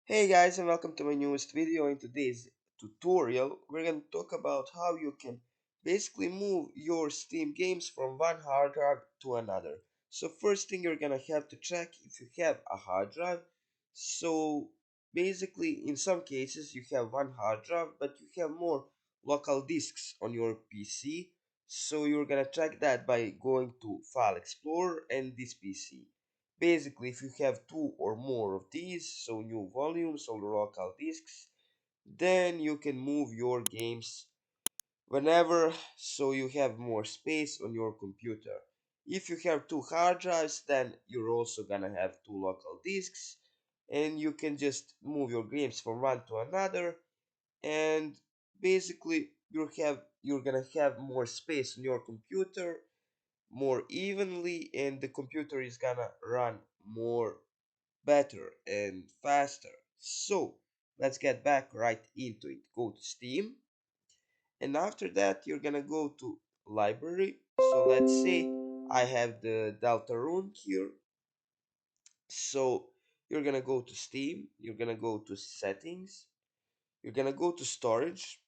Hey guys, and welcome to my newest video. In today's tutorial we're going to talk about how you can basically move your Steam games from one hard drive to another. So first thing, you're going to have to check if you have a hard drive. So basically in some cases you have one hard drive but you have more local disks on your PC. So you're going to check that by going to File Explorer and this PC. Basically, if you have two or more of these, so new volumes or local disks, then you can move your games whenever, so you have more space on your computer. If you have two hard drives, then you're also gonna have two local disks, and you can just move your games from one to another, and basically you're gonna have more space on your computer more evenly, and the computer is gonna run more better and faster. So let's get back right into it. Go to Steam, and after that you're gonna go to library. So let's say I have the Deltarune here. So you're gonna go to Steam, you're gonna go to settings, you're gonna go to storage,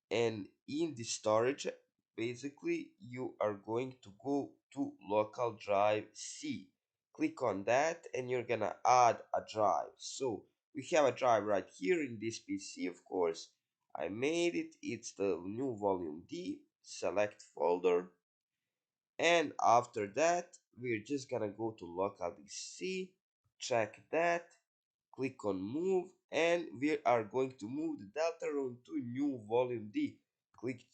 and in the storage basically you are going to go to local drive C. Click on that and you're gonna add a drive. So we have a drive right here in this PC. Of course I made it. It's the new volume D. Select folder, and after that we're just gonna go to local DC, check that, click on move, and we are going to move the Deltarune to new volume D.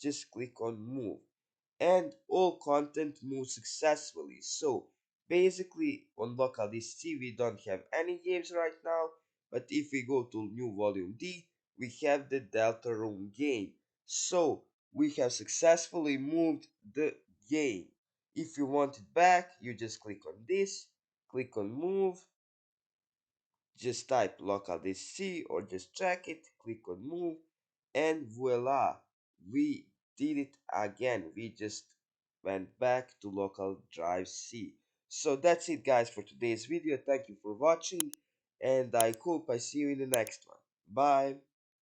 Just click on move, and all content moves successfully. So basically on local DC we don't have any games right now, but if we go to new volume D we have the Deltarune game. So we have successfully moved the game. If you want it back, you just click on this, click on move, just type local disk C or just check it, click on move, and voila, we did it again. We just went back to local drive C. So that's it guys for today's video. Thank you for watching, and I hope I see you in the next one. Bye.